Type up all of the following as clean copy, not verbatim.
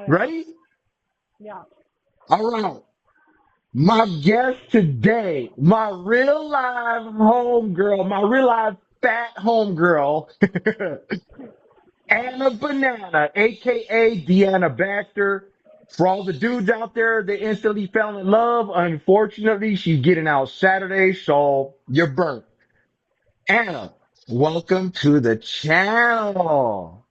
Okay. Ready? Yeah. All right. My guest today, my real live homegirl, my real life fat homegirl, Anna Banana, aka Deanna Baxter. For all the dudes out there that instantly fell in love, unfortunately, she's getting out Saturday, so you're burnt. Anna, welcome to the channel.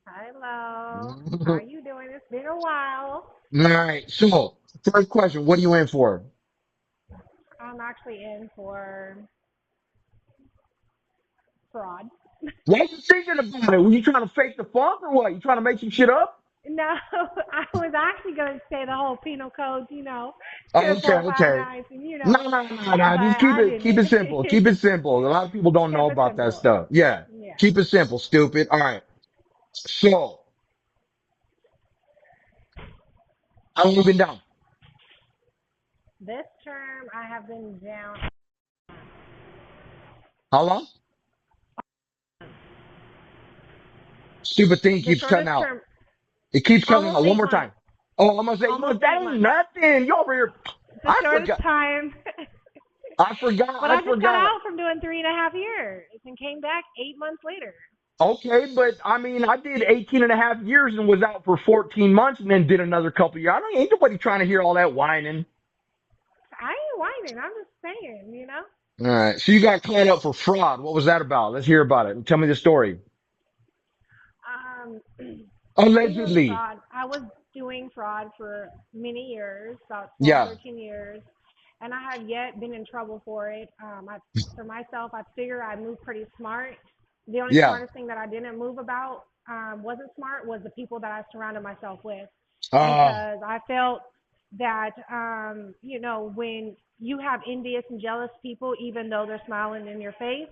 Hello. How are All you doing? It's been a while. right, so first question, what are you in for? I'm actually in for fraud. Why are you thinking about it? Were you trying to fake the funk or what? You trying to make some shit up? No, I was actually going to say the whole penal code, Oh, okay, okay. 10459, and No, no, no, no. but Just I keep didn't. it simple. Keep it simple. A lot of people don't know Kept it about that simple. stuff. Yeah. Yeah. Keep it simple, stupid. All right. So, how long you been down? This term, I have been down. How long? Stupid thing The keeps cutting shortest out. term, It keeps cutting almost out. One eight more months. time. Oh, almost 8 months. Almost That eight ain't months. nothing. You over here. The I shortest forgot. time. I forgot. But I I just got forgot. out from doing 3.5 years and came back 8 months later. Okay, but I mean, I did 18 and a half years and was out for 14 months and then did another couple years. I don't ain't nobody trying to hear all that whining. I ain't whining. I'm just saying. All right. So you got caught up for fraud. What was that about? Let's hear about it. Tell me the story. Um, it was Allegedly. fraud. I was doing fraud for many years, about 12, Yeah. 13 years, and I have yet been in trouble for it. For myself, I figure I move pretty smart. The only Yeah. smartest thing that I didn't move about wasn't smart was the people that I surrounded myself with, Uh, because I felt that when you have envious and jealous people, even though they're smiling in your face,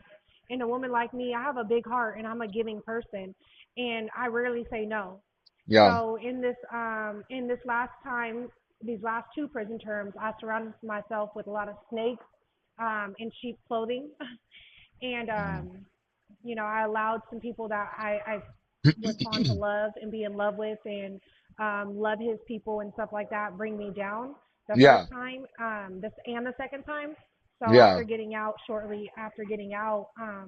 and a woman like me, I have a big heart and I'm a giving person, and I rarely say no. yeah. So in this last time, these last two prison terms, I surrounded myself with a lot of snakes in sheep clothing, and I allowed some people that I was fond to love and be in love with, and love his people and stuff like that bring me down. The first Yeah. time, this and the second time. So Yeah. after getting out, shortly after getting out, I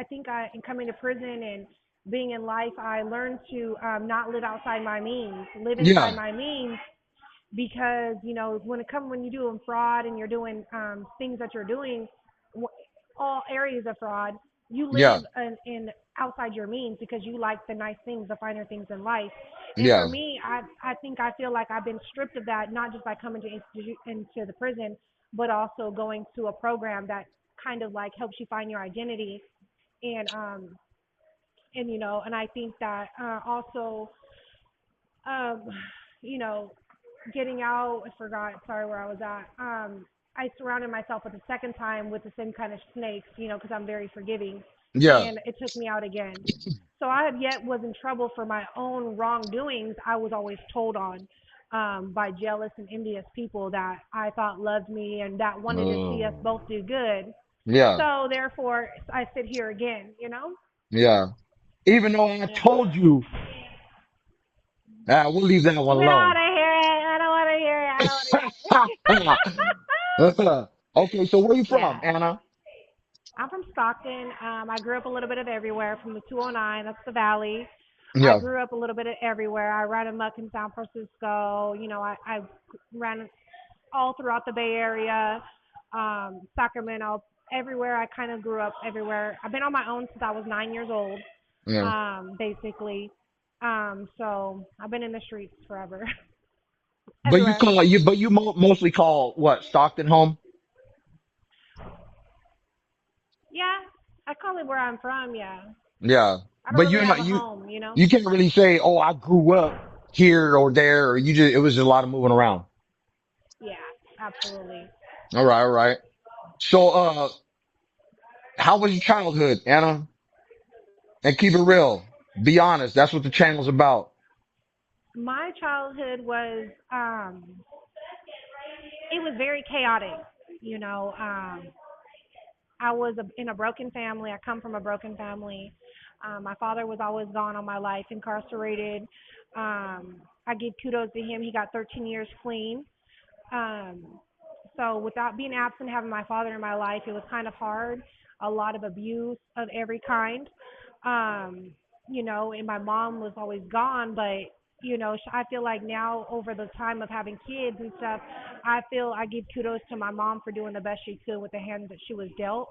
think in coming to prison and being in life, I learned to not live outside my means, live inside Yeah. my means, because when you're doing fraud and you're doing things that you're doing, all areas of fraud, you Yeah. live in outside your means because you like the nice things, the finer things in life. And for Yeah. me, I feel like I've been stripped of that, not just by coming to into the prison, but also going to a program that kind of like helps you find your identity, and and I think that also um, you know, getting out, I forgot, sorry where I was at. I surrounded myself with the second time with the same kind of snakes, because I'm very forgiving, Yeah. and it took me out again. So I have yet was in trouble for my own wrongdoings. I was always told on by jealous and envious people that I thought loved me and that wanted to see us Oh. both do good. Yeah. So therefore, I sit here again. Yeah. Even though I Yeah. told you, we'll leave that one We don't want alone. to hear it. I don't want to hear it. I don't want to hear it. Okay. So where you from, Yeah. Anna? I'm from Stockton. I grew up a little bit of everywhere from the 209, that's the valley. I Yeah. grew up a little bit of everywhere. I ran amok in San Francisco. I ran all throughout the Bay Area, Sacramento, everywhere. I kind of grew up everywhere. I've been on my own since I was 9 years old, Yeah. basically. So I've been in the streets forever, But you everywhere. call you, but you mostly call what Stockton home? Yeah, I call it where I'm from. Yeah, Yeah. I don't But really you're have not a you. home. You can't really say, "Oh, I grew up here or there," or you just it was just a lot of moving around. Yeah, absolutely. All right. All right. So, how was your childhood, Anna? And keep it real. Be honest. That's what the channel's about. My childhood was it was very chaotic. You know, I was in a broken family. I come from a broken family. My father was always gone all my life, incarcerated. I give kudos to him. He got 13 years clean. Um, so without being absent, having my father in my life, it was kind of hard. A lot of abuse of every kind. Um, and my mom was always gone, but I feel like now over the time of having kids and stuff, I feel I give kudos to my mom for doing the best she could with the hand that she was dealt,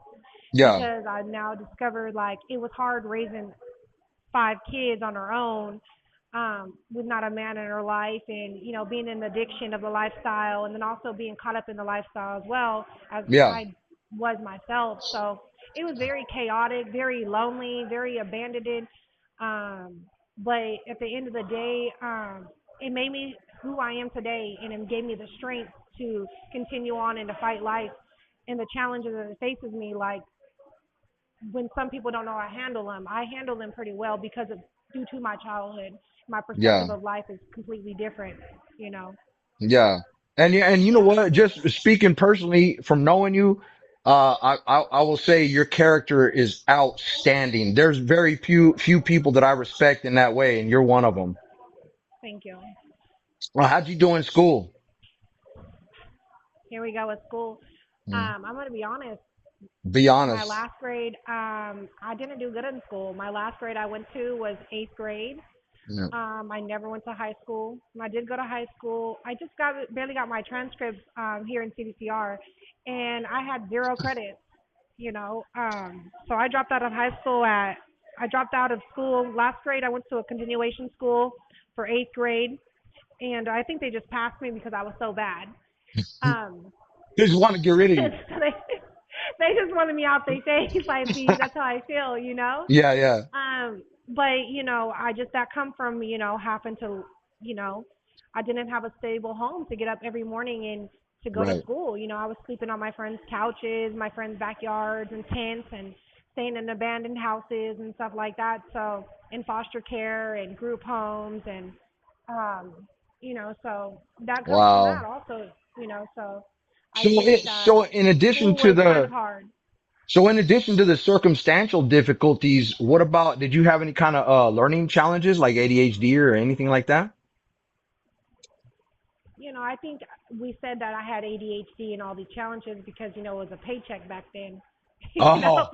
Yeah. because I now discovered like it was hard raising 5 kids on her own, with not a man in her life, and being in the addiction of the lifestyle, and then also being caught up in the lifestyle as well as Yeah. I was myself. So it was very chaotic, very lonely, very abandoned. Um, but at the end of the day, it made me who I am today, and it gave me the strength to continue on and to fight life and the challenges that it faces me. Like when some people don't know how I handle them pretty well because of due to my childhood. My perspective Yeah. of life is completely different, you know. Yeah. And you know Yeah, what? Just speaking personally from knowing you, I will say your character is outstanding. There's very few people that I respect in that way, and you're one of them. thank you. Well, how'd you do in school? Here we go with school. Mm, I'm going to be honest. be My honest. last grade, I didn't do good in school. My last grade I went to was eighth grade. Yeah. I never went to high school. I did go to high school. I just barely got my transcripts here in CDCR, and I had zero credits. So I dropped out of high school at. I dropped out of school last grade. I went to a continuation school for eighth grade, and I think they just passed me because I was so bad. Um, They just want to get rid of so you. they just wanted me off their face. I see. That's how I feel. Yeah, yeah. But I just that come from having to, you know, I didn't have a stable home to get up every morning and to go to Right. school. I was sleeping on my friends' couches, my friends' backyards and tents, and staying in abandoned houses and stuff like that. So in foster care and group homes, and um, so that comes from that Wow. also. So I So think that so in addition school to was kind of the hard. circumstantial difficulties, what about, did you have any kind of learning challenges like ADHD or anything like that? I think we said that I had ADHD and all these challenges because, it was a paycheck back then. you know.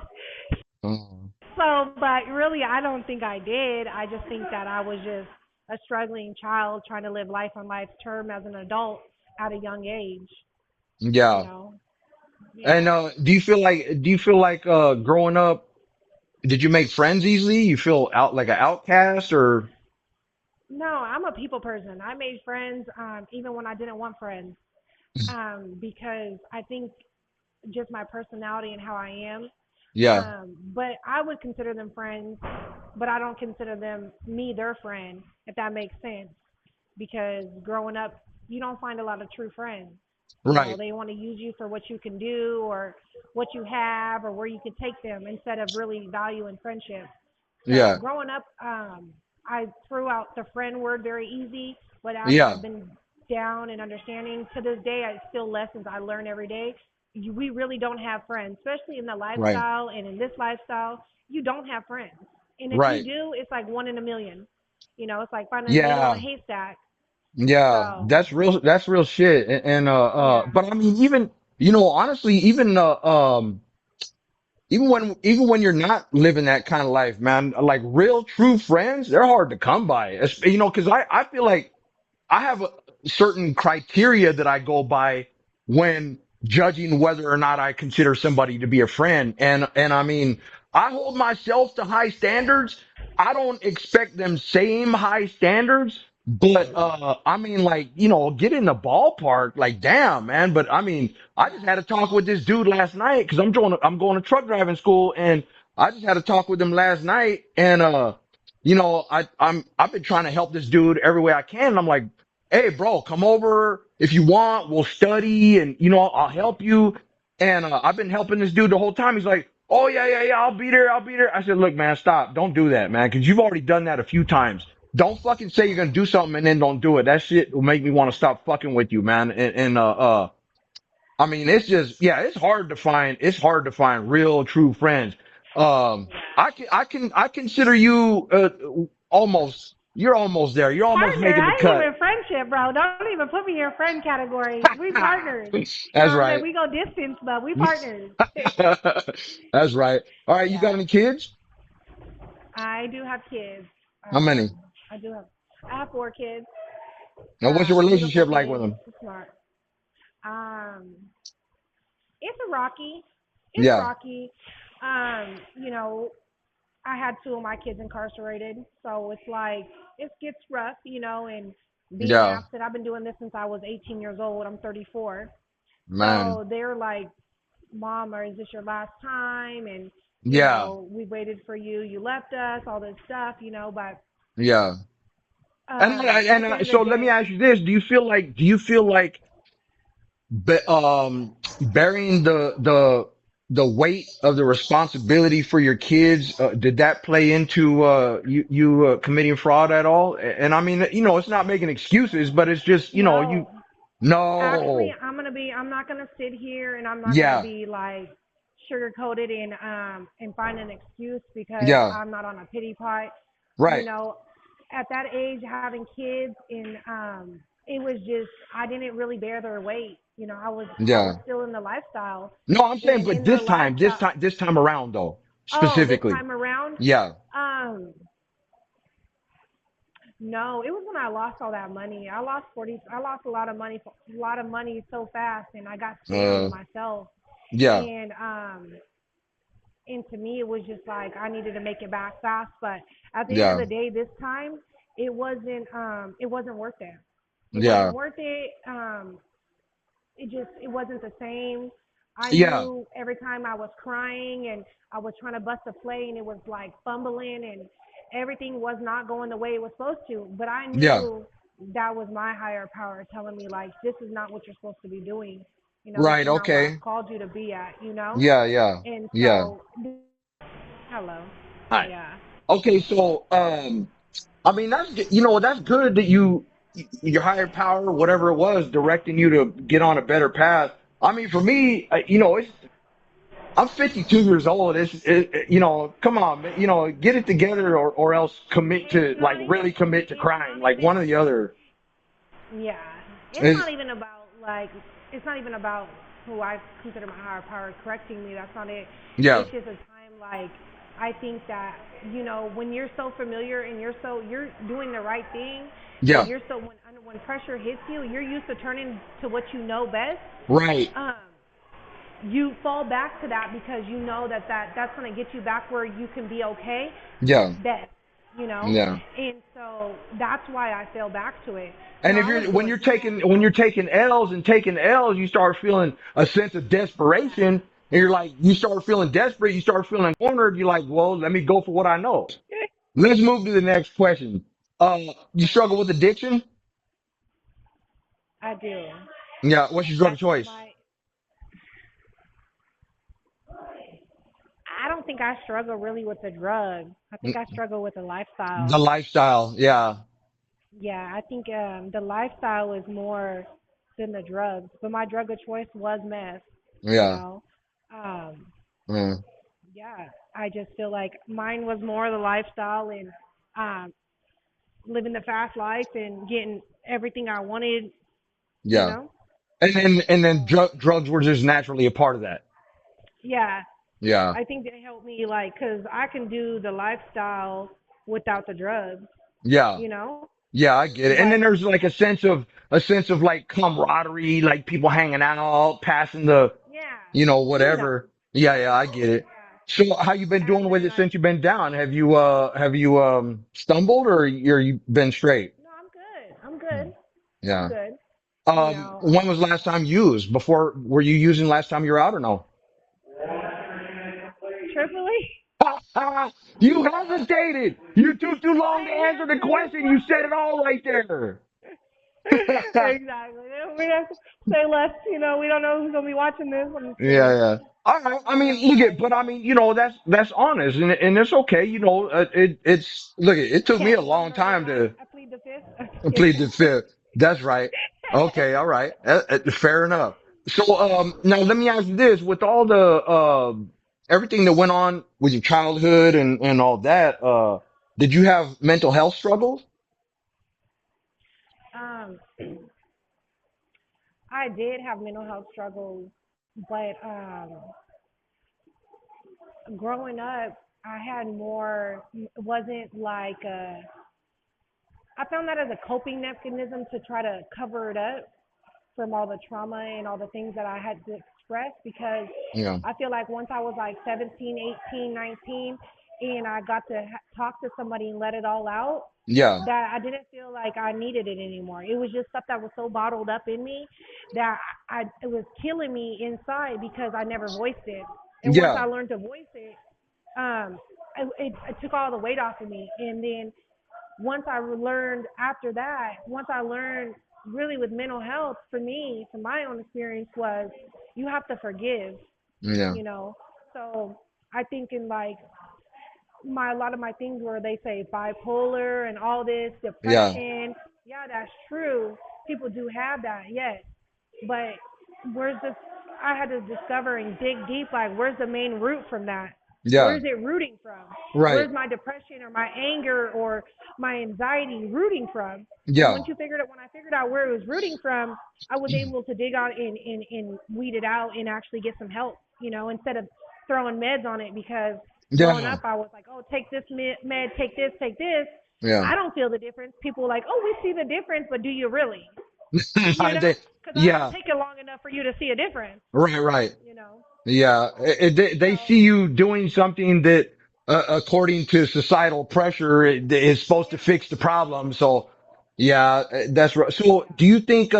Oh. Mm. So, but really, I don't think I did. I just think that I was just a struggling child trying to live life on life's term as an adult at a young age, you Yeah. know. And Yeah. do you feel like growing up, did you make friends easily? You feel out like an outcast or No, I'm a people person. I made friends even when I didn't want friends, because I think just my personality and how I am. yeah, But I would consider them friends, but I don't consider them me their friend, if that makes sense. Because growing up, you don't find a lot of true friends. right. They want to use you for what you can do or what you have or where you can take them instead of really valuing friendship. So Yeah. growing up, I threw out the friend word very easy, but as Yeah. I've been down and understanding to this day, I still lessons I learn every day. We really don't have friends, especially in the Right. lifestyle and in this lifestyle. You don't have friends, and if you Right. do, it's like one in a million. It's like finding a needle in a Yeah. haystack. Yeah. So That's real shit. yeah, But I mean, even, honestly, even when you're not living that kind of life, man, like real true friends, they're hard to come by. Cause I feel like I have a certain criteria that I go by when judging whether or not I consider somebody to be a friend. And I mean, I hold myself to high standards. I don't expect them same high standards, but, I mean, like, get in the ballpark, like, damn, man. But I mean, I just had a talk with this dude last night cause I'm going to truck driving school and I just had a talk with him last night and, I've been trying to help this dude every way I can. And I'm like, hey, bro, come over if you want. We'll study and, I'll help you. And, I've been helping this dude the whole time. He's like, oh, yeah, yeah, yeah, I'll be there. I'll be there. I said, look, man, stop. Don't do that, man. Cause you've already done that a few times. Don't fucking say you're going to do something and then don't do it. That shit will make me want to stop fucking with you, man. I mean, it's just, yeah, it's hard to find real true friends. I consider you, almost, you're almost there. You're almost Partner, making the I ain't cut. even friendship, bro. Don't even put me in your friend category. We partners. You know That's what I'm saying? right. We go distance, but we partners. That's right. All right. You got Yeah. any kids? I do have kids. How many? I do have. I have 4 kids. Now, what's your Beautiful relationship like with kids. them? Smart. Um, it's a rocky. It's Yeah. rocky. You know, I had 2 of my kids incarcerated, so it's like it gets rough, and being Yeah. absent. I've been doing this since I was 18 years old. I'm 34, Man. so they're like, "Mom, or is this your last time?" And Yeah. we waited for you. You left us, all this stuff, But Yeah. at the end of So the let me day, ask you this. Do you feel like, bearing the weight of the responsibility for your kids, did that play into, you committing fraud at all? And I mean, it's not making excuses, but it's just, no. Actually, no. I'm not gonna sit here and I'm not gonna Yeah. be like sugar coated and find an excuse because Yeah. I'm not on a pity pot. You Right. know, at that age, having kids and it was just I didn't really bear their weight. I was Yeah. still in the lifestyle, No, I'm saying, and but in the lifestyle. this time around though, Oh, this specifically. time around, Yeah. um, no, it was when I lost all that money. I lost a lot of money, so fast, and I got scared of Uh, myself. yeah. And to me, it was just like I needed to make it back fast. But at the end of Yeah. the day, this time it wasn't worth it. It wasn't Yeah. worth it. It wasn't the same. I Yeah. knew every time I was crying and I was trying to bust a play and it was like fumbling and everything was not going the way it was supposed to. But I Yeah. knew that was my higher power telling me like this is not what you're supposed to be doing. This Right. is not where I've Okay. called you to be at. Yeah. Yeah. And Yeah. so hello. So Hi. yeah. Okay. So, I mean, that's good that your higher power, whatever it was, directing you to get on a better path. I mean, for me, I'm 52 years old. Come on, man, get it together, or else commit It's to, like, not even really commit to it's crime, not like even one or the other. Yeah, it's Is not even about it's not even about who I consider my higher power correcting me. That's not it. Yeah. It's just a time like I think that when you're so familiar and you're doing the right thing, but Yeah. you're so when pressure hits you, you're used to turning to what you know best. Right. Um, you fall back to that because you know that's going to get you back where you can be okay Yeah. best, you know? Yeah. And so that's why I fell back to it. And if I was when doing when you're taking L's and taking L's, you start feeling a sense of desperation, and you start feeling desperate, you start feeling cornered. You're like, well, let me go for what I know. Let's move to the next question. You struggle with addiction? I do. Yeah. What's your drug I of think choice? I don't think I struggle really with the drug. I think I struggle with the The lifestyle. lifestyle. Yeah. Yeah, I think the lifestyle is more than the drugs. But my drug of choice was meth, you Yeah. know. Um, Mm, yeah, I just feel like mine was more the lifestyle and um, living the fast life and getting everything I wanted, you yeah. know. And then drugs were just naturally a part of that. Yeah, Yeah. I think they helped me like because I can do the lifestyle without the drugs, Yeah. you know. Yeah, I get it. And But then there's like a sense of like camaraderie, like people hanging out, passing the, yeah, whatever. Yeah, yeah, I get it. yeah. So how you been doing with After it like, since you've been down? Have you stumbled, or you been straight? no, I'm good. I'm Hmm. good. I'm Yeah. good. When was last time used? Were you using last time you were out, or no? Truthfully, You hesitated. You took too long to I answer the answered it question. You said it all right there. exactly. We have to say less. We don't know who's gonna be watching this. I'm just Yeah, kidding. yeah. All right. I But mean, look at, but I mean, that's honest, and it's okay. It took me can't a prove long nor time deny. to I plead the fifth. I'm just kidding. plead the fifth. That's right. Okay. All right. Fair enough. So, now let me ask you this: with all the everything that went on with your childhood and all that, did you have mental health struggles? Um, I did have mental health struggles, but growing up, I had more. It wasn't like I found that as a coping mechanism to try to cover it up from all the trauma and all the things that I had to express because Yeah. I feel like once I was like 17, 18, 19, and I got to talk to somebody and let it all out, Yeah. that I didn't feel like I needed it anymore. It was just stuff that was so bottled up in me that it was killing me inside because I never voiced it. And once Yeah. I learned to voice it, it took all the weight off of me. And then once I learned after that, once I learned really with mental health, for me, from my own experience, was you have to forgive, Yeah. you know. So I think in like my a lot of my things where they say bipolar and all this Yeah. depression, yeah, that's true. People do have that, yes. But where's this? I had to discover and dig deep. Like, where's the main root from that? Yeah. Where's it rooting from? Right. Where's my depression or my anger or my anxiety rooting from? And Yeah. when I figured out where it was rooting from, I was able to dig out and weed it out and actually get some help. You know, instead of throwing meds on it because growing Yeah. up I was like, oh, take this med, take this, take this. Yeah. I don't feel the difference. People are like, oh, we see the difference, but do you really? You I know, did- because I don't yeah. take it long enough for you to see a difference. Right. Right. You know, Yeah. They so see you doing something that, according to societal pressure, is supposed to yeah, fix the problem. So, yeah, that's right. So, yeah, do you think,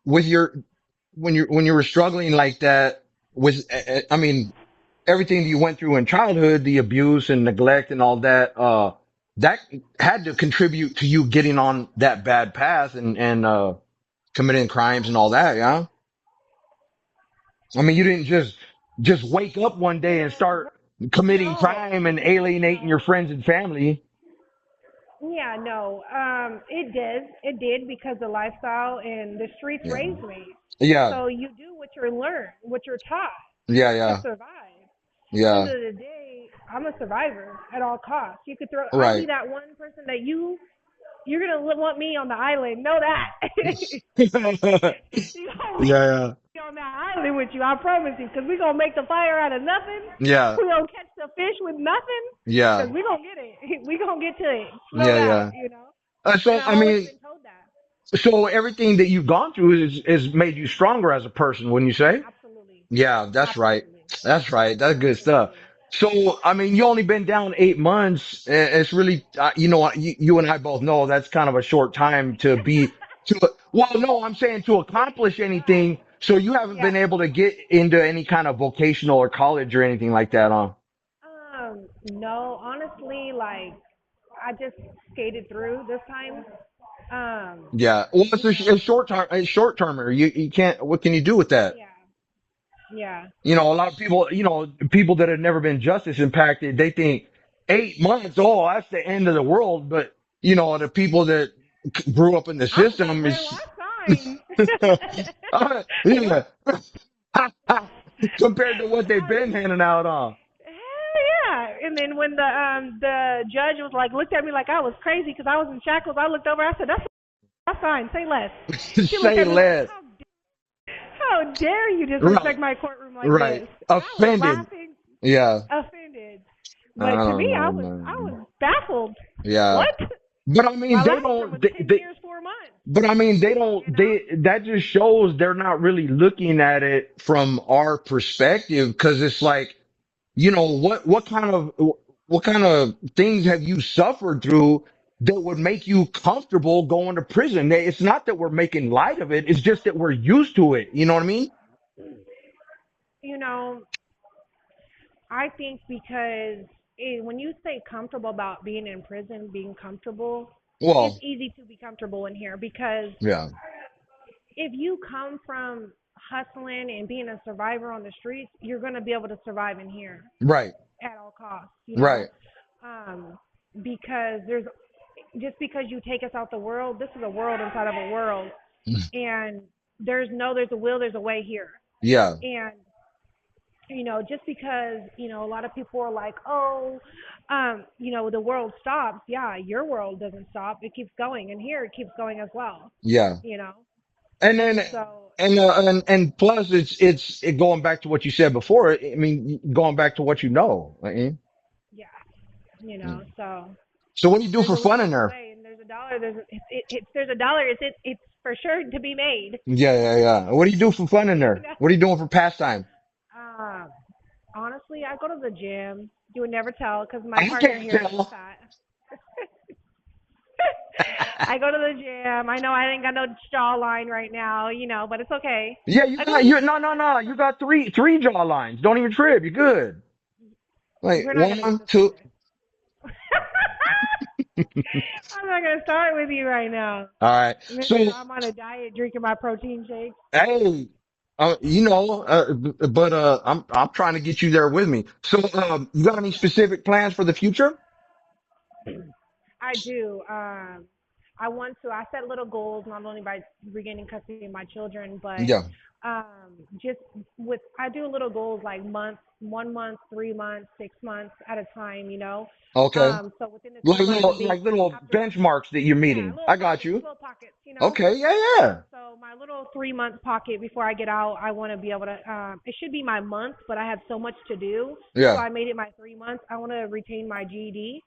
with your, when you were struggling like that, with, I mean, everything that you went through in childhood, the abuse and neglect and all that, that had to contribute to you getting on that bad path and committing crimes and all that. Yeah. I mean, you didn't just wake up one day and start committing no, crime and alienating your no, friends and family. yeah, no. It did because the lifestyle and the streets Yeah. raised me. Yeah. So you do what you're learned, what you're taught Yeah. to Yeah. survive. End Yeah. of the day, I'm a survivor at all costs. You could throw. I'll be Right. that one person that you're gonna want me on the island. Know that. Yeah. You gonna be Yeah. on that island with you. I promise you, because we gonna make the fire out of nothing. Yeah. We gonna catch the fish with nothing. Because Yeah. we gonna get it. We gonna get to it. No Yeah. doubt. Yeah. You know. And So, I've I always mean, been told that. so everything that you've gone through is made you stronger as a person, wouldn't you say? Absolutely. Yeah, that's right. Absolutely. That's right. That's good stuff. Absolutely. So, I mean, you only been down 8 months. It's really, you and I both know that's kind of a short time to be well, no, I'm saying to accomplish anything. So you haven't Yeah. been able to get into any kind of vocational or college or anything like that, huh? No, honestly, like I just skated through this time. Yeah. Well, it's You a know, short term, a short termer. You can't, what can you do with that? yeah, yeah. A lot of people, people that have never been justice impacted, they think 8 months, oh, that's the end of the world. But, the people that grew up in the I was like, system well, is, I signed. What? yeah, compared to what they've I, been handing out on. hell yeah! And then when the judge was like, looked at me like I was crazy because I was in shackles, I looked over. I said, "That's I signed. Say less." She looked Say at me like, less. how dare you disrespect Right, my courtroom like right. this? I was Offended. laughing, Yeah. offended. I But to don't me, know, I man. was baffled. Yeah. What? But I mean, My they last term don't, was 10 years, 4 months. but I mean, You know? that just shows they're not really looking at it from our perspective. Cause it's like, what kind of things have you suffered through that would make you comfortable going to prison? It's not that we're making light of it. It's just that we're used to it. You know what I mean? You know, I think because when you say comfortable about being in prison, being comfortable, it's Well, easy to be comfortable in here because yeah, if you come from hustling and being a survivor on the streets, you're going to be able to survive in here right, at all costs, you know? right. Um, because there's just because you take us out the world, this is a world inside of a world, and there's a will, there's a way here, Yeah, and just because, a lot of people are like, oh, the world stops. Yeah, your world doesn't stop. It keeps going. And here it keeps going as well, Yeah. you know? And then, So, and plus going back to what you said before. I mean, going back to what you know. I mean, yeah, yeah. so So what do you do there's for a will, fun in there's a there? way, and there's a dollar. If there's a dollar, it's for sure to be made. Yeah, yeah, yeah. What do you do for fun in you there? know? What are you doing for pastime? Um, Honestly, I go to the gym. You would never tell because my I partner can't here is tell. fat. I go to the gym. I know I ain't got no jawline right now, but it's okay. Yeah, I go to the no, gym no, and no. You got three jaw lines. Don't even trip. You're good. Like we're not gonna get one, this two. started. I'm not gonna start with you right now. All right. So, I'm on a diet, drinking my protein shakes. hey, I'm trying to get you there with me. So, you got any Yeah. specific plans for the future? I do. I want to. I set little goals, not only by regaining custody of my children, but Yeah. just with. I do little goals like 1 month, 3 months, 6 months at a time. Okay. So within the 3 months of being Like little after, benchmarks that you're yeah, meeting. I got you. little pockets. Okay. Yeah, yeah, So my little 3 month pocket before I get out, I want to be able to. It should be my month, but I have so much to do, so yeah. I made it my 3 months. I want to retain my GED,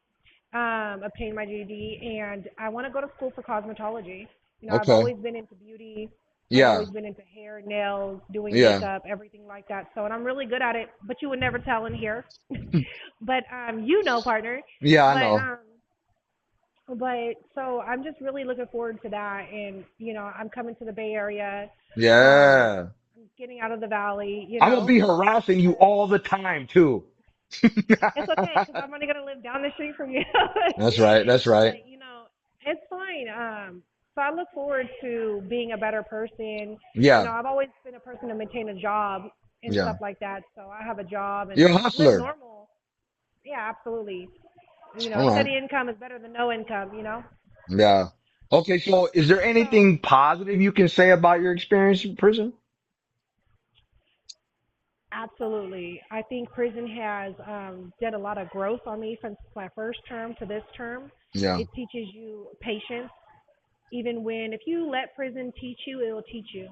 obtain my GED, and I want to go to school for cosmetology. I've Okay. always been into beauty. I've Yeah. always been into hair, nails, doing Yeah. makeup, everything like that. So, and I'm really good at it, but you would never tell in here. But partner. Yeah, I But know. so I'm just really looking forward to that, and I'm coming to the Bay Area. Um, Yeah. I'm getting out of the valley, I'm gonna be harassing you because all the time too. it's okay because I'm only gonna live down the street from you. That's right. That's right. But it's fine. So I look forward to being a better person. Yeah. I've always been a person to maintain a job and Yeah. stuff like that. So I have a job and You're a live hustler. normal. Yeah, absolutely. All right. Steady income is better than no income. Yeah. Okay. So is there So anything positive you can say about your experience in prison? absolutely. I think prison has did a lot of growth on me from my first term to this term. Yeah. It teaches you patience. Even when, if you let prison teach you, it will teach you.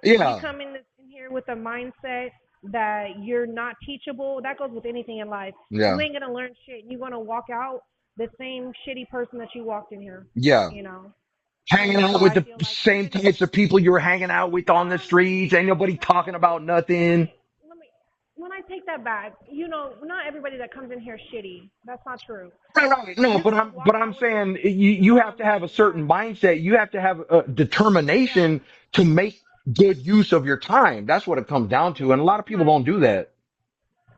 If you Yeah. come in here with a mindset that you're not teachable, that goes with anything in life. You Yeah. ain't gonna learn shit. You're gonna walk out the same shitty person that you walked in here. Yeah. You know. Hanging And so out with I the feel like same even types of people you were hanging out with on the streets. Ain't nobody talking no, about nothing. let me when I take that back, not everybody that comes in here is shitty. That's not true. Right, right. No, You're gonna walk but I'm out with a saying you have to have a yeah, certain mindset. You have to have a yeah. determination to make good use of your time. That's what it comes down to. And a lot of people My don't do that.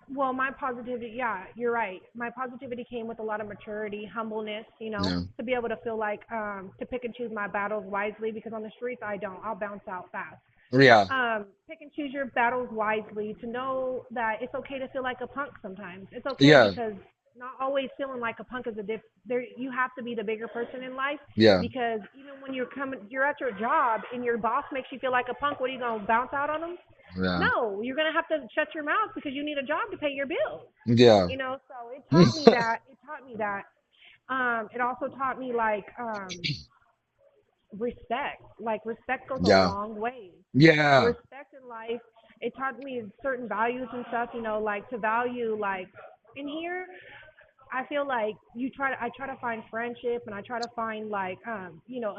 Well, my positivity, yeah, you're right. My positivity came with a lot of maturity, humbleness, Yeah. to be able to feel like to pick and choose my battles wisely because on the streets I don't. I'll bounce out fast. Yeah. Pick and choose your battles wisely to know that it's okay to feel like a punk sometimes. It's okay Yeah. because not always feeling like a punk is a there you have to be the bigger person in life Yeah. because even when you're at your job and your boss makes you feel like a punk, what are you going to bounce out on them? Yeah. No, you're going to have to shut your mouth because you need a job to pay your bills. Yeah. So it taught me that. It taught me that. It also taught me like respect. Like respect goes a Yeah. long way. Yeah. Respect in life. It taught me certain values and stuff. Like to value like in here. I feel like I try to find friendship and I try to find like a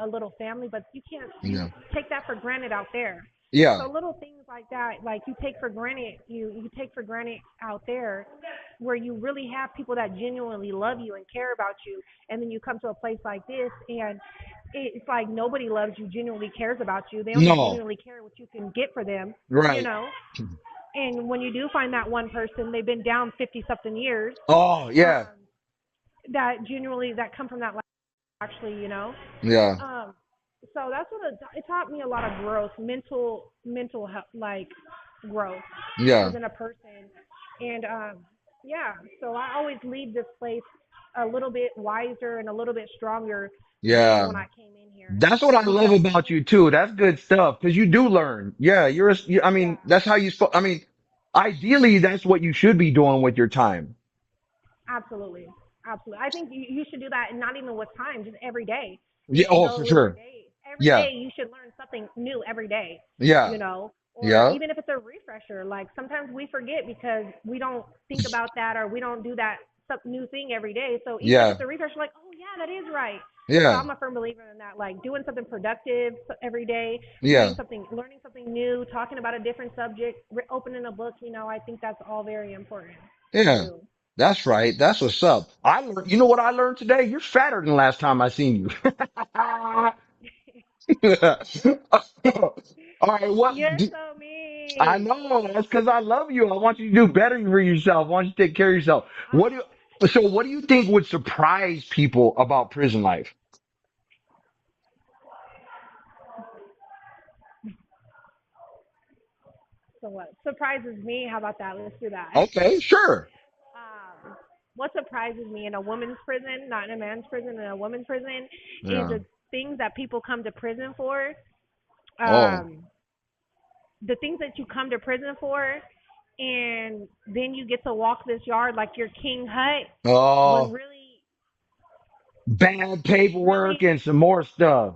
little family, but you Yeah. take that for granted out there. Yeah. So little things like that, like you take for granted out there, where you really have people that genuinely love you and care about you, and then you come to a place like this, and it's like nobody loves you, genuinely cares about you. They only No. genuinely care what you can get for them, you Right. know. And when you do find that one person, they've been down 50 something years, Oh, yeah. um, that genuinely that come from that life, actually. Yeah. Um, so that's what it taught me a lot of growth, mental health, like growth Yeah. within a person, and yeah. So I always leave this place a little bit wiser and a little bit stronger than Yeah. when I came in here, That's what I love because about you too. That's good stuff because you do learn. Yeah. I yeah, mean, that's how you, I mean, Ideally, that's what you should be doing with your time. Absolutely. Absolutely. I think you should do that, and not even with time, just every day. Yeah. It should Oh, go for with your sure. day. Every Yeah. day you should learn something new every day, Yeah. or Yeah. even if it's a refresher. Like sometimes we forget because we don't think about that or we don't do that new thing every day. So even if Yeah. it's a refresher, like, oh yeah, that is right. So Yeah. I'm a firm believer in that, like doing something productive every day, Yeah. doing something, learning something new, talking about a different subject, opening a book. I think that's all very important to Yeah. do. That's right. That's what's up. I learned, you know what I learned today? You're fatter than last time I seen you. All right. You're so I mean. know that's because I love you. I want you to do better for yourself. I want you to take care of yourself. So what do you think would surprise people about prison life? So what surprises me? How about that? Let's do that. Okay, sure. What surprises me in a woman's prison, not in a man's prison, in a woman's prison, is Yeah. the things that people come to prison for. Oh. Um, the things that you come to prison for, and then you get to walk this yard like your king hut. When Oh. Bad paperwork really, and some more stuff.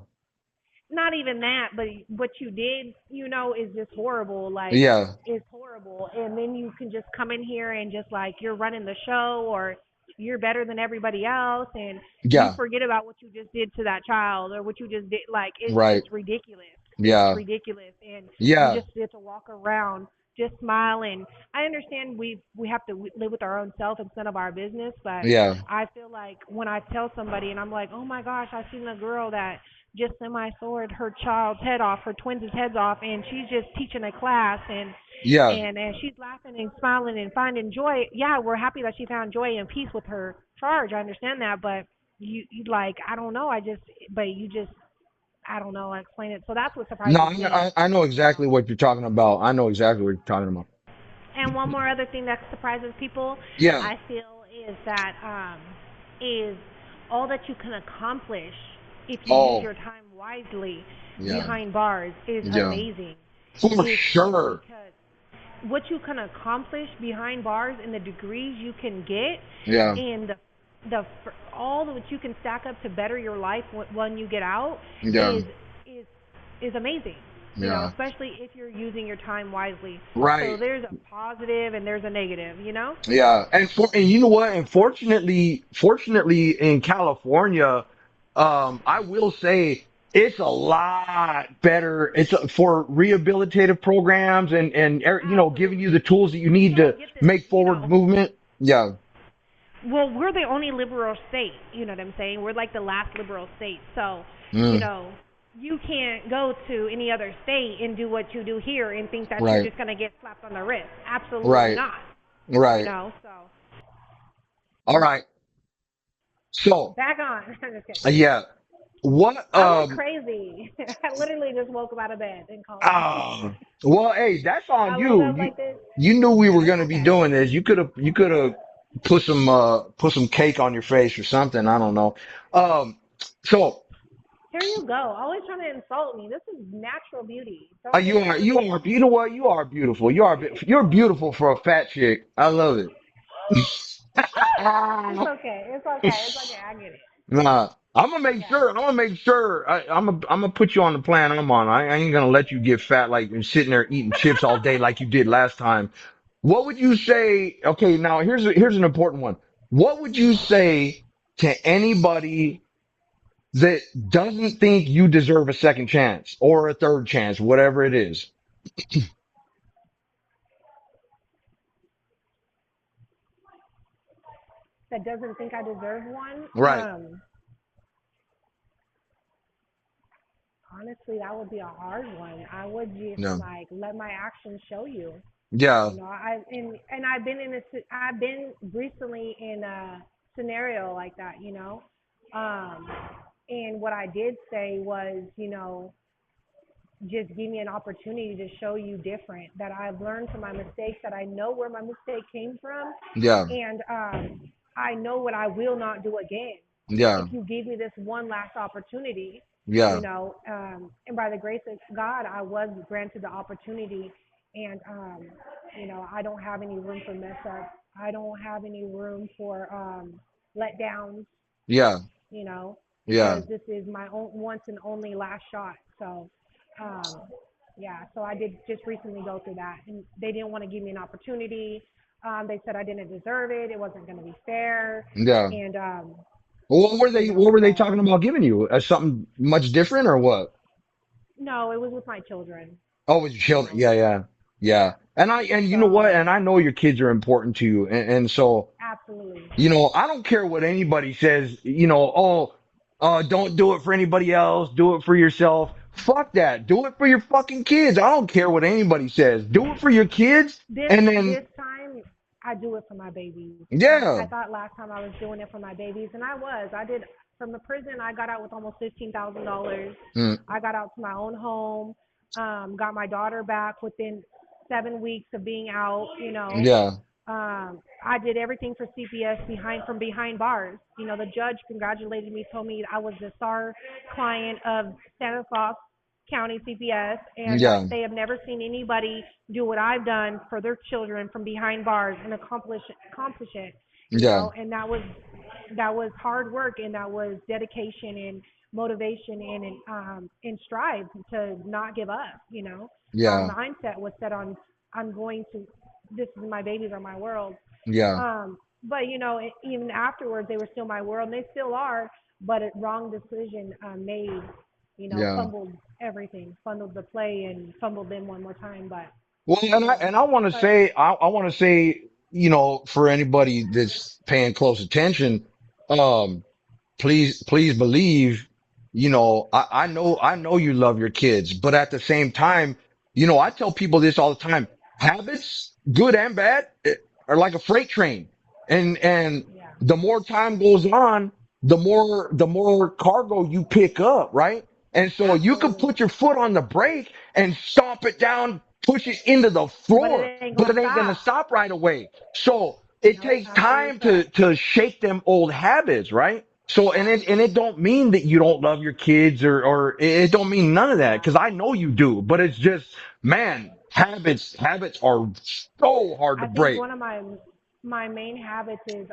not even that, but what you did, is just horrible. Like, Yeah. it's horrible. And then you can just come in here and just like you're running the show, or you're better than everybody else, and you Yeah. forget about what you just did to that child or what you just did. Like, it's Right. just ridiculous. It's Yeah. ridiculous. And you Yeah. just get to walk around just smiling. I understand we have to live with our own self instead of our business, but Yeah. I feel like when I tell somebody and I'm like, oh my gosh, I seen a girl that just semi-sawed her child's head off, her twins' heads off, and she's just teaching a class, and Yeah. and she's laughing and smiling and finding joy. Yeah, we're happy that she found joy and peace with her charge. I understand that, but you like, I don't know. But you just, I don't know. Explain it. So that's what No, surprises me. I know exactly what you're talking about. I know exactly what you're talking about. And one more other thing that surprises people, Yeah. I feel, is all that you can accomplish if you use Oh. your time wisely Yeah. behind bars is Yeah. amazing. For Is crazy sure. because what you can accomplish behind bars and the degrees you can get Yeah. and the all that you can stack up to better your life when you get out Yeah. is is is amazing. Yeah. Especially if you're using your time wisely. So Right. there's a positive and there's a negative. Yeah, and you know what? And fortunately in California, I will say it's a lot better. For rehabilitative programs and giving you Absolutely. the tools that you We need don't to get this, make forward movement. Yeah. Well, we're the only liberal state, you know what I'm saying? We're like the last liberal state. So, you Mm, know, you can't go to any other state and do what you do here and think that you're right. just going to get slapped on the wrist. Absolutely Right. not. Right. So All right. So, back on. I'm just kidding. yeah. What I went crazy. I literally just woke up out of bed and called you. Ah, well, hey, that's on I woke you. up You like this. you knew we were It's gonna be okay. doing this. You could have put some cake on your face or something. I don't know. Um, so Here you go. Always trying to insult me. This is natural beauty. Don't you get are trying to you be are all. you know what? You are beautiful. You're beautiful for a fat chick. I love it. It's okay. It's okay. It's okay. I get it. Nah, I'm gonna make Yeah. sure. I'm gonna make sure. I'm gonna put you on the plan I'm on. I ain't gonna let you get fat like and sitting there eating chips all day like you did last time. What would you say? Okay, now here's an important one. What would you say to anybody that doesn't think you deserve a second chance or a third chance, whatever it is? That doesn't think I deserve one. Right. Honestly, that would be a hard one. I would just Yeah. like let my actions show you. Yeah. I've been recently in a scenario like that. Um, and what I did say was, just give me an opportunity to show you different. That I've learned from my mistakes. That I know where my mistake came from, Yeah. and I know what I will not do again. If Yeah. you give me this one last opportunity, Yeah. and by the grace of God, I was granted the opportunity, and I don't have any room for mess up. I don't have any room for letdowns, Yeah. because Yeah. this is my own once and only last shot. So, um, yeah, so I did just recently go through that, and they didn't want to give me an opportunity. They said I didn't deserve it. It wasn't going to be fair, Yeah. and What were they so talking about giving you? Something much different or what? no, it was with my children. Oh, with your You children. know, Yeah, yeah, yeah. And you know what? so And I know your kids are important to you. And so, absolutely, I don't care what anybody says, oh, don't do it for anybody else. Do it for yourself. Fuck that. Do it for your fucking kids. I don't care what anybody says. Do it for your kids. And then, this time I do it for my babies. I yeah, thought last time I was doing it for my babies, and I was. I did from the prison. I got out with almost $15,000. mm, I got out to my own home. Got my daughter back within 7 weeks of being out. yeah, I did everything for CPS from behind bars. The judge congratulated me, told me I was the star client of Stanislaus County CPS, and that yeah, they have never seen anybody do what I've done for their children from behind bars and accomplish it. yeah, And that was hard work, and that was dedication and motivation and strive to not give up. yeah, Mindset was set on I'm going to. This is my babies are my world. yeah, But even afterwards, they were still my world, and they still are. But a wrong decision made, yeah. fumbled everything, fumbled the play, and fumbled them one more time. But Well, you know, and I want to but say, I want to say, for anybody that's paying close attention, um, please believe, I know you love your kids, but at the same time, I tell people this all the time. Habits, good and bad, are like a freight train. And yeah, the more time goes on, the more cargo you pick up, right? And so you can absolutely. put your foot on the brake and stomp it down, push it into the But it floor, ain't gonna but it ain't stop. gonna stop right away. So it Nope, takes absolutely time correct. to shake them old habits, right? So, and it don't mean that you don't love your kids or it don't mean none of that. Yeah. Cause I know you do, but it's just, man, habits are so hard to I think break. one of my main habits is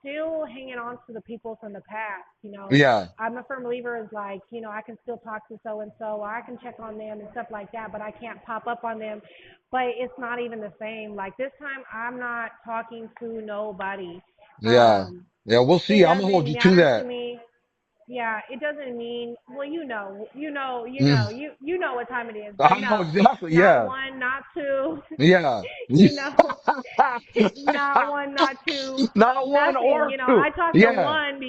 still hanging on to the people from the past. Yeah. I'm a firm believer is like, I can still talk to so and so, I can check on them and stuff like that, but I can't pop up on them. But it's not even the same. Like this time, I'm not talking to nobody. Yeah. Um, Yeah. We'll it see. I'm gonna hold doesn't you to matter to that. me. Yeah, it doesn't mean. Well, Mm. you know what time it is. But I know no, exactly. not Yeah. one, not two. Yeah. you know, not one, not two, Not one nothing. or I two. talk to Yeah. one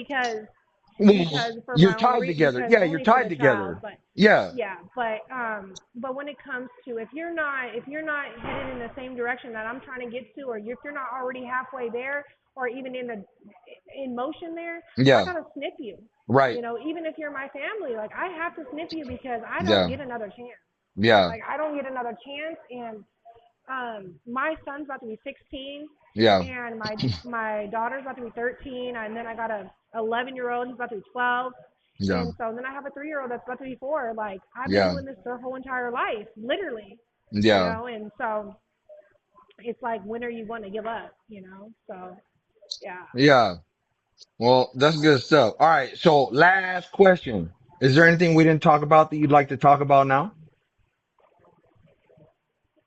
Well, for you're my own tied together. because Yeah. You're only for tied the child. together. But Yeah. yeah, but when it comes to if you're not headed in the same direction that I'm trying to get to, or if you're not already halfway there, or even in motion there, I Yeah. gotta snip you. Right. Even if you're my family, like I have to snip you because I don't Yeah. get another chance. Yeah. Like I don't get another chance, and my son's about to be 16, Yeah. and my daughter's about to be 13, and then I got a 11-year-old who's about to be 12, Yeah. and so then I have a 3-year-old that's about to be 4. Like I've been Yeah. doing this their whole entire life, literally, Yeah. and so it's like when are you going to give up, So yeah. Yeah. Well, that's good stuff. All right. So last question. Is there anything we didn't talk about that you'd like to talk about now?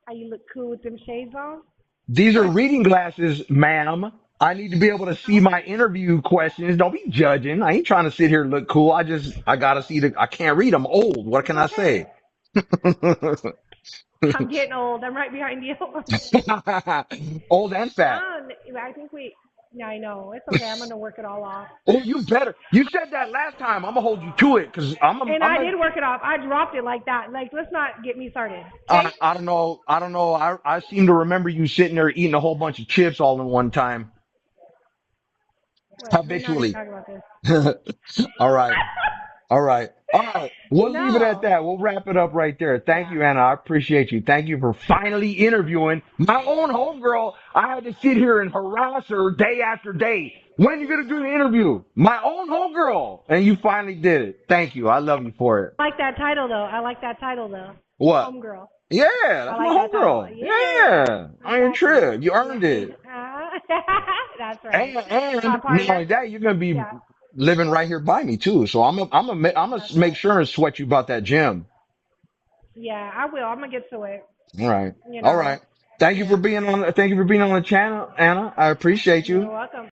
How you look cool with them shades on? These are reading glasses, ma'am. I need to be able to see my interview questions. Don't be judging. I ain't trying to sit here and look cool. I gotta see I can't read. I'm old. What It's can I okay. say? I'm getting old. I'm right behind you. Old and fat. I think we. Yeah, I know. It's okay. I'm gonna work it all off. Oh, you better. You said that last time. I'm gonna hold you to it because And I'm I a, did work it off. I dropped it like that. Like, let's not get me started. Okay? I don't know. I don't know. I seem to remember you sitting there eating a whole bunch of chips all in one time. What? We're not even Habitually. talking about this. All right. All right. All right. We'll leave it at No. that. We'll wrap it up right there. Thank Yeah. you, Anna. I appreciate you. Thank you for finally interviewing my own homegirl. I had to sit here and harass her day after day. When are you going to do the interview? My own homegirl. And you finally did it. Thank you. I love you for it. I like that title though. I like that title though. What? Homegirl. Yeah, I that's my like that title. homegirl. Yeah, Yeah, I Iron got you. Trip. You earned Yeah, it. that's right. My And not partner. only that, you're gonna be Yeah, living right here by me too. So I'm gonna that's make right. sure and sweat you about that gym. Yeah, I will. I'm gonna get to it. All right. You All know. right. Thank you for Yeah. being on. Thank you for being on the channel, Anna. I appreciate You're you. welcome.